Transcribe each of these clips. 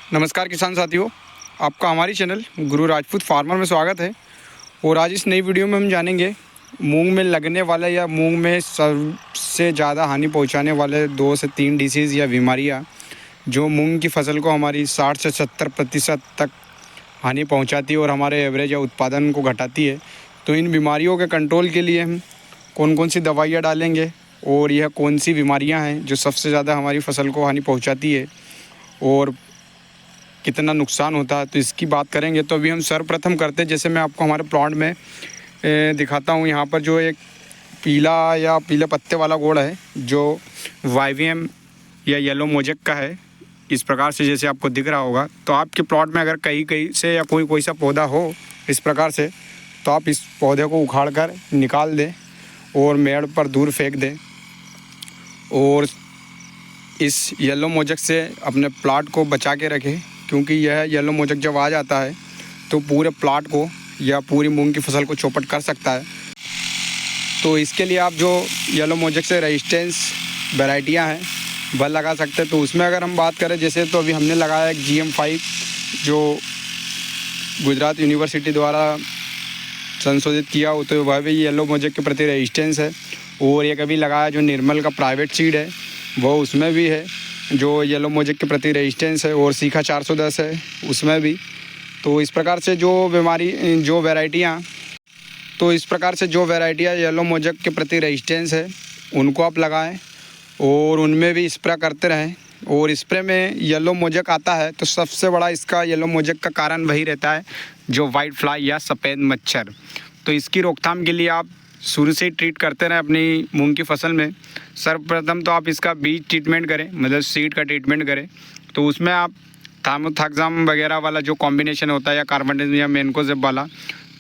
नमस्कार किसान साथियों, आपका हमारी चैनल गुरु राजपूत फार्मर में स्वागत है। और आज इस नई वीडियो में हम जानेंगे मूंग में लगने वाले या मूंग में सबसे ज़्यादा हानि पहुंचाने वाले 2 से 3 डिसीज़ या बीमारियां जो मूंग की फसल को हमारी 60 से 70% तक हानि पहुंचाती है और हमारे एवरेज या उत्पादन को घटाती है। तो इन बीमारियों के कंट्रोल के लिए हम कौन कौन सी दवाइयाँ डालेंगे और यह कौन सी बीमारियाँ हैं जो सबसे ज़्यादा हमारी फसल को हानि पहुँचाती है और कितना नुकसान होता है, तो इसकी बात करेंगे। तो अभी हम सर्वप्रथम करते हैं, जैसे मैं आपको हमारे प्लॉट में दिखाता हूँ। यहाँ पर जो एक पीला या पीले पत्ते वाला गोड़ है जो YVM या येलो मोजेक का है, इस प्रकार से जैसे आपको दिख रहा होगा। तो आपके प्लॉट में अगर कहीं कहीं से या कोई सा पौधा हो इस प्रकार से, तो आप इस पौधे को उखाड़ कर निकाल दें और मेड़ पर दूर फेंक दें और इस येलो मोजेक से अपने प्लाट को बचा के रखें, क्योंकि यह येलो मोजेक जब आ जाता है तो पूरे प्लाट को या पूरी मूंग की फसल को चौपट कर सकता है। तो इसके लिए आप जो येलो मोजेक से रेजिस्टेंस वैरायटियां हैं वह लगा सकते हैं। तो उसमें अगर हम बात करें जैसे, तो अभी हमने लगाया एक GM5 जो गुजरात यूनिवर्सिटी द्वारा संशोधित किया हो, तो वह भी येलो मोजेक के प्रति रेजिस्टेंस है। और एक अभी लगाया जो निर्मल का प्राइवेट सीड है, वो उसमें भी है जो येलो मोजेक के प्रति रेजिस्टेंस है। और सीखा 410 है उसमें भी। तो इस प्रकार से जो वैरायटियाँ येलो मोजेक के प्रति रेजिस्टेंस है उनको आप लगाएं और उनमें भी स्प्रे करते रहें। और स्प्रे में येलो मोजेक आता है तो सबसे बड़ा इसका येलो मोजेक का कारण वही रहता है जो वाइट फ्लाई या सफ़ेद मच्छर। तो इसकी रोकथाम के लिए आप शुरू से ही ट्रीट करते रहें अपनी मूंग की फसल में। सर्वप्रथम तो आप इसका बीज ट्रीटमेंट करें, मतलब सीड का ट्रीटमेंट करें। तो उसमें आप थामोथाक्साम वगैरह वाला जो कॉम्बिनेशन होता है या कार्बेंडाजिम या मैनकोजेब वाला,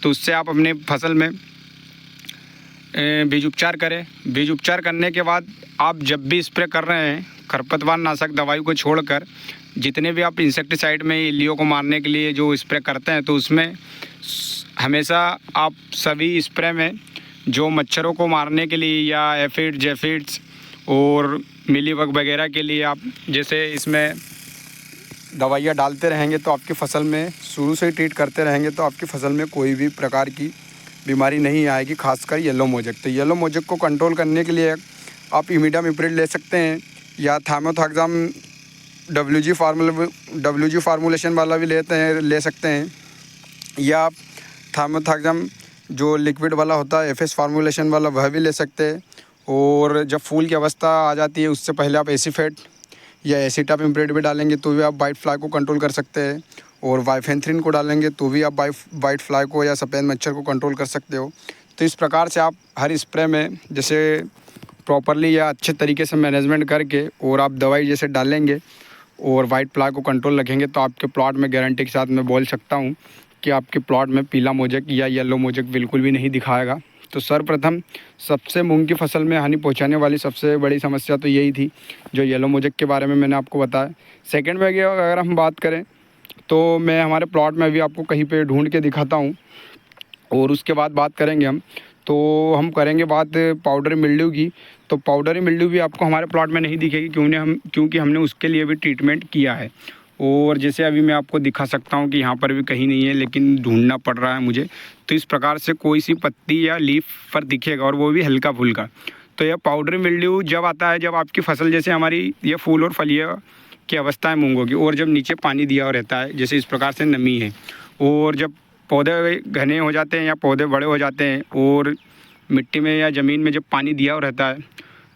तो उससे आप अपनी फसल में बीज उपचार करें। बीज उपचार करने के बाद आप जब भी स्प्रे कर रहे हैं खरपतवार नाशक दवाई को छोड़कर जितने भी आप इंसेक्टिसाइड में इल्लियों को मारने के लिए जो स्प्रे करते हैं, तो उसमें हमेशा आप सभी स्प्रे में जो मच्छरों को मारने के लिए या एफिड जेफिड्स और मिलीबग वगैरह के लिए आप जैसे इसमें दवाइयाँ डालते रहेंगे, तो आपकी फसल में शुरू से ही ट्रीट करते रहेंगे तो आपकी फसल में कोई भी प्रकार की बीमारी नहीं आएगी, खासकर येलो मोजेक। तो येलो मोजेक को कंट्रोल करने के लिए आप इमिडामिप्रिड ले सकते हैं या थामोथाक्साम WG फार्मूलेशन वाला भी ले सकते हैं, या आप थामोथाक्साम जो लिक्विड वाला होता है FS फार्मूलेशन वाला वह भी ले सकते हैं। और जब फूल की अवस्था आ जाती है उससे पहले आप एसीफेट या एसिटामिप्रिड भी डालेंगे तो भी आप वाइट फ्लाई को कंट्रोल कर सकते हैं। और वाइफेंथ्रिन को डालेंगे तो भी आप वाइट फ्लाई को या सफ़ेद मच्छर को कंट्रोल कर सकते हो। तो इस प्रकार से आप हर स्प्रे में जैसे प्रॉपरली या अच्छे तरीके से मैनेजमेंट करके और आप दवाई जैसे डालेंगे और वाइट फ्लाई को कंट्रोल रखेंगे, तो आपके प्लॉट में गारंटी के साथ मैं बोल सकता हूँ कि आपके प्लॉट में पीला मोजेक या येलो मोजेक बिल्कुल भी नहीं दिखाएगा। तो सर्वप्रथम सबसे मूंग की फसल में हानि पहुंचाने वाली सबसे बड़ी समस्या तो यही थी जो येलो मोजेक के बारे में मैंने आपको बताया। सेकंड में अगर हम बात करें तो मैं हमारे प्लॉट में भी आपको कहीं पे ढूंढ के दिखाता हूँ और उसके बाद बात करेंगे हम। तो हम करेंगे बात पाउडर मिल्ड्यू की। तो पाउडरी मिल्ड्यू भी आपको हमारे प्लॉट में नहीं दिखेगी क्योंकि हमने उसके लिए भी ट्रीटमेंट किया है। और जैसे अभी मैं आपको दिखा सकता हूँ कि यहाँ पर भी कहीं नहीं है, लेकिन ढूंढना पड़ रहा है मुझे। तो इस प्रकार से कोई सी पत्ती या लीफ पर दिखेगा और वो भी हल्का फुल्का। तो यह पाउडरी मिल्ड्यू जब आता है जब आपकी फसल जैसे हमारी ये फूल और फलिया की अवस्था है मूंगों की, और जब नीचे पानी दिया हुआ रहता है जैसे इस प्रकार से नमी है, और जब पौधे घने हो जाते हैं या पौधे बड़े हो जाते हैं और मिट्टी में या ज़मीन में जब पानी दिया हुआ रहता है,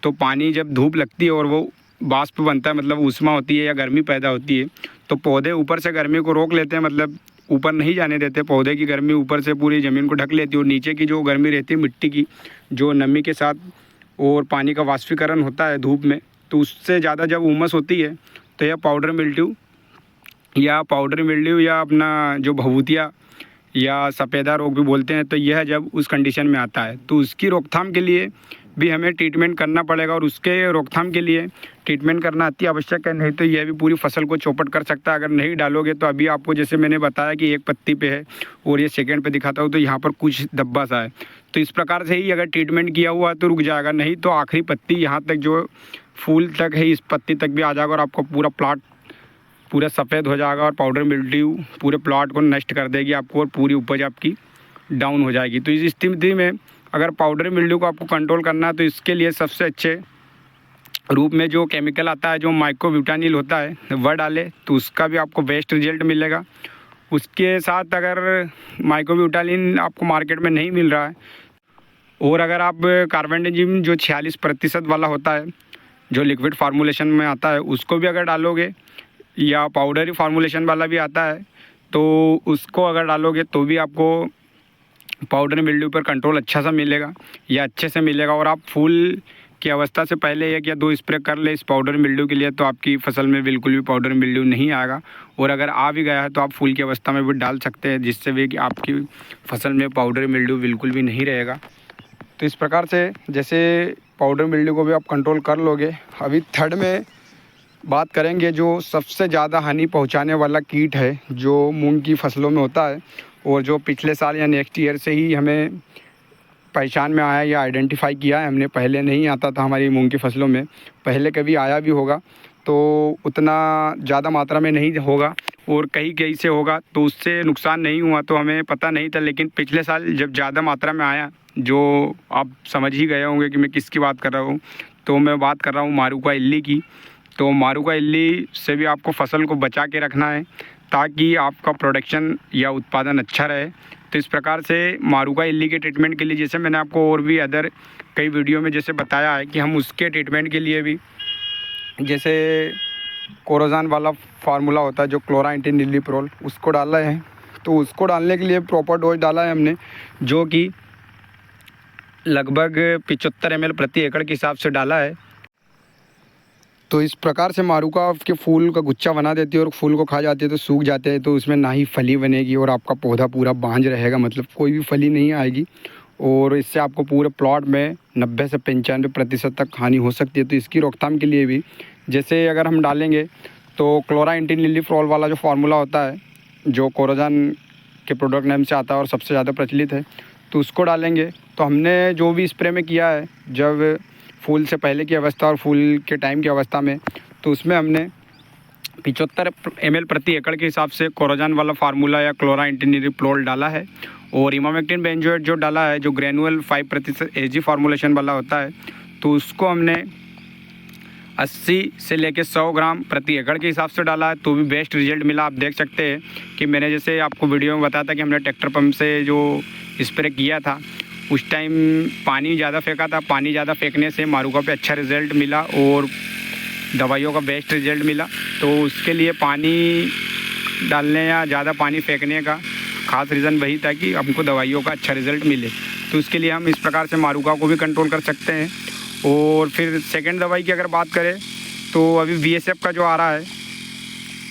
तो पानी जब धूप लगती है और वो वाष्प बनता है, मतलब ऊष्मा होती है या गर्मी पैदा होती है, तो पौधे ऊपर से गर्मी को रोक लेते हैं, मतलब ऊपर नहीं जाने देते। पौधे की गर्मी ऊपर से पूरी ज़मीन को ढक लेती है और नीचे की जो गर्मी रहती है मिट्टी की, जो नमी के साथ और पानी का वाष्पीकरण होता है धूप में, तो उससे ज़्यादा जब उमस होती है तो यह पाउडर मिल्ड्यू या अपना जो भभूतिया या सफ़ेदा रोग भी बोलते हैं, तो यह जब उस कंडीशन में आता है तो उसकी रोकथाम के लिए भी हमें ट्रीटमेंट करना पड़ेगा। और उसके रोकथाम के लिए ट्रीटमेंट करना अति आवश्यक है, नहीं तो यह भी पूरी फसल को चौपट कर सकता है अगर नहीं डालोगे। तो अभी आपको जैसे मैंने बताया कि एक पत्ती पे है और ये सेकंड पे दिखाता हूँ तो यहाँ पर कुछ धब्बा सा है। तो इस प्रकार से ही अगर ट्रीटमेंट किया हुआ तो रुक जाएगा, नहीं तो आखिरी पत्ती यहाँ तक जो फूल तक है इस पत्ती तक भी आ जाएगा और आपको पूरा प्लाट पूरा सफ़ेद हो जाएगा और पाउडर मिल्ड्यू पूरे प्लॉट को नष्ट कर देगी आपको और पूरी उपज आपकी डाउन हो जाएगी। तो इस स्थिति में अगर पाउडर मिल्ड्यू को आपको कंट्रोल करना है तो इसके लिए सबसे अच्छे रूप में जो केमिकल आता है, जो माइक्रोब्यूटानिल होता है, वह डालें तो उसका भी आपको बेस्ट रिजल्ट मिलेगा। उसके साथ अगर माइक्रोब्यूटानिल आपको मार्केट में नहीं मिल रहा है और अगर आप कार्बेंडाजिम जो 46% वाला होता है, जो लिक्विड फार्मूलेशन में आता है, उसको भी अगर डालोगे या पाउडरी फार्मूलेशन वाला भी आता है तो उसको अगर डालोगे तो भी आपको पाउडर मिल्ड्यू पर कंट्रोल अच्छा सा मिलेगा या अच्छे से मिलेगा। और आप फूल की अवस्था से पहले 1 या 2 स्प्रे कर ले इस पाउडर मिल्ड्यू के लिए तो आपकी फसल में बिल्कुल भी पाउडर मिल्ड्यू नहीं आएगा। और अगर आ भी गया है तो आप फूल की अवस्था में भी डाल सकते हैं, जिससे भी कि आपकी फसल में पाउडर मिल्ड्यू बिल्कुल भी नहीं रहेगा। तो इस प्रकार से जैसे पाउडर मिल्ड्यू को भी आप कंट्रोल कर लोगे। अभी थर्ड में बात करेंगे जो सबसे ज़्यादा हानि पहुंचाने वाला कीट है जो मूंग की फसलों में होता है और जो पिछले साल या नेक्स्ट ईयर से ही हमें पहचान में आया या आइडेंटिफाई किया है हमने। पहले नहीं आता था हमारी मूंग की फसलों में, पहले कभी आया भी होगा तो उतना ज़्यादा मात्रा में नहीं होगा और कहीं से होगा तो उससे नुकसान नहीं हुआ तो हमें पता नहीं था। लेकिन पिछले साल जब ज़्यादा मात्रा में आया, जो आप समझ ही गए होंगे कि मैं किसकी बात कर रहा हूँ, तो मैं बात कर रहा हूँ मारुका इल्ली की। तो मारुका इल्ली से भी आपको फसल को बचा के रखना है ताकि आपका प्रोडक्शन या उत्पादन अच्छा रहे। तो इस प्रकार से मारुका इल्ली के ट्रीटमेंट के लिए जैसे मैंने आपको और भी अदर कई वीडियो में जैसे बताया है कि हम उसके ट्रीटमेंट के लिए भी जैसे कोरोजान वाला फार्मूला होता है जो क्लोराइंटिनिलिप्रोल, उसको डाला है। तो उसको डालने के लिए प्रॉपर डोज डाला है हमने, जो कि लगभग 75 ml प्रति एकड़ के हिसाब से डाला है। तो इस प्रकार से मारुका के फूल का गुच्छा बना देती है और फूल को खा जाती है तो सूख जाते हैं, तो उसमें ना ही फली बनेगी और आपका पौधा पूरा बांझ रहेगा, मतलब कोई भी फली नहीं आएगी। और इससे आपको पूरे प्लॉट में 90 से 95% तक हानि हो सकती है। तो इसकी रोकथाम के लिए भी जैसे अगर हम डालेंगे तो क्लोराइंटिनिलिप्रोल वाला जो फार्मूला होता है, जो कोरोजान के प्रोडक्ट नेम से आता है और सबसे ज़्यादा प्रचलित है, तो उसको डालेंगे। तो हमने जो भी स्प्रे में किया है जब फूल से पहले की अवस्था और फूल के टाइम की अवस्था में, तो उसमें हमने 75 ml प्रति एकड़ के हिसाब से कोरोजान वाला फार्मूला या क्लोराइंटिनिलिप्रोल डाला है। और इमामेक्टिन बेंजोएट जो डाला है, जो ग्रेनुअल 5% Hg फार्मूलेशन वाला होता है, तो उसको हमने 80 से लेकर 100 ग्राम प्रति एकड़ के हिसाब से डाला है, तो भी बेस्ट रिजल्ट मिला। आप देख सकते हैं कि मैंने जैसे आपको वीडियो में बताया था कि हमने ट्रैक्टर पंप से जो स्प्रे किया था उस टाइम पानी ज़्यादा फेंका था। पानी ज़्यादा फेंकने से मारुका पे अच्छा रिज़ल्ट मिला और दवाइयों का बेस्ट रिज़ल्ट मिला। तो उसके लिए पानी डालने या ज़्यादा पानी फेंकने का खास रीज़न वही था कि हमको दवाइयों का अच्छा रिज़ल्ट मिले। तो उसके लिए हम इस प्रकार से मारुका को भी कंट्रोल कर सकते हैं। और फिर सेकंड दवाई की अगर बात करें तो अभी BSF का जो आ रहा है,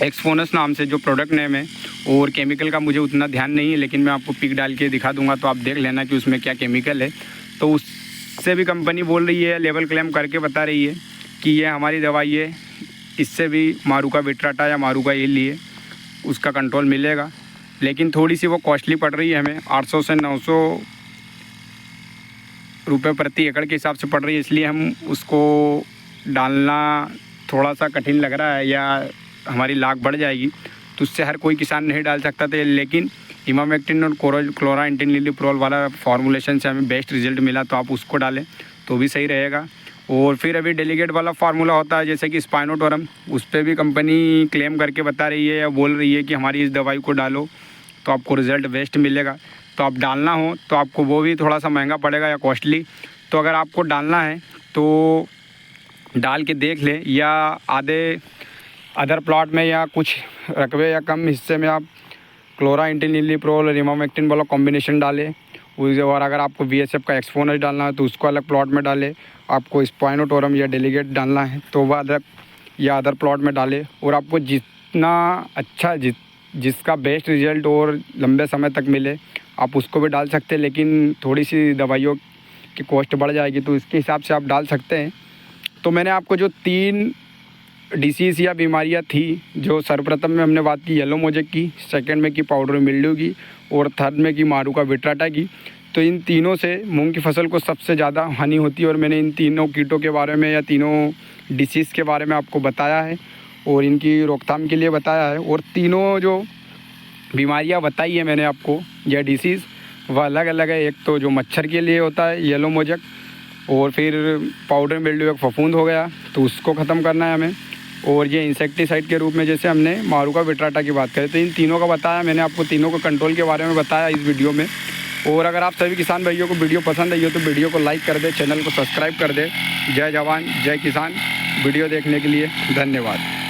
एक्सपोनस नाम से जो प्रोडक्ट नेम है, और केमिकल का मुझे उतना ध्यान नहीं है, लेकिन मैं आपको पिक डाल के दिखा दूंगा तो आप देख लेना कि उसमें क्या केमिकल है। तो उससे भी कंपनी बोल रही है, लेवल क्लेम करके बता रही है कि ये हमारी दवाई है, इससे भी मारुका विट्राटा या मारुका इल्ली है उसका कंट्रोल मिलेगा। लेकिन थोड़ी सी वो कॉस्टली पड़ रही है हमें, 800 से 900 रुपये प्रति एकड़ के हिसाब से पड़ रही है, इसलिए हम उसको डालना थोड़ा सा कठिन लग रहा है या हमारी लाख बढ़ जाएगी। तो उससे हर कोई किसान नहीं डाल सकता था, लेकिन इमामेक्टिन और क्लोराइंटिनिलिप्रोल वाला फार्मूलेशन से हमें बेस्ट रिजल्ट मिला, तो आप उसको डालें तो भी सही रहेगा। और फिर अभी डेलीगेट वाला फार्मूला होता है जैसे कि स्पाइनोटोरम, उस पर भी कंपनी क्लेम करके बता रही है या बोल रही है कि हमारी इस दवाई को डालो तो आपको रिज़ल्ट बेस्ट मिलेगा। तो आप डालना हो तो आपको वो भी थोड़ा सा महंगा पड़ेगा या कॉस्टली। तो अगर आपको डालना है तो डाल के देख लें, या अदर प्लॉट में या कुछ रकबे या कम हिस्से में आप क्लोराइंटिनिलिप्रोल और इमामेक्टिन वाला कॉम्बिनेशन डालें। और अगर आपको BSF का एक्सपोनस डालना है तो उसको अलग प्लॉट में डालें। आपको स्पाइनोटोरम या डेलीगेट डालना है तो वह अलग या अदर प्लॉट में डालें। और आपको जितना अच्छा जिसका बेस्ट रिजल्ट और लंबे समय तक मिले आप उसको भी डाल सकते हैं, लेकिन थोड़ी सी दवाइयों की कॉस्ट बढ़ जाएगी, तो इसके हिसाब से आप डाल सकते हैं। तो मैंने आपको जो 3 डिसीज़ या बीमारियां थी, जो सर्वप्रथम में हमने बात की येलो मोजेक की, सेकंड में की पाउडर मिल्ड्यू की, और थर्ड में की मारुका विट्राटा की। तो इन तीनों से मूंग की फसल को सबसे ज़्यादा हानि होती है और मैंने इन तीनों कीटों के बारे में या तीनों डिसीज़ के बारे में आपको बताया है। और इनकी रोकथाम के लिए बताया है। और तीनों जो बीमारियां बताई है मैंने आपको या डिसीज़, वह अलग अलग है। एक तो जो मच्छर के लिए होता है येलो मोजक, और फिर पाउडर मिल्ड्यू एक फफूंद हो गया तो उसको ख़त्म करना है हमें। और ये इंसेक्टिसाइड के रूप में जैसे हमने मारुका विट्राटा की बात करें, तो इन तीनों का बताया मैंने आपको, तीनों को कंट्रोल के बारे में बताया इस वीडियो में। और अगर आप सभी किसान भाइयों को वीडियो पसंद आई हो तो वीडियो को लाइक कर दे, चैनल को सब्सक्राइब कर दे। जय जवान जय किसान। वीडियो देखने के लिए धन्यवाद।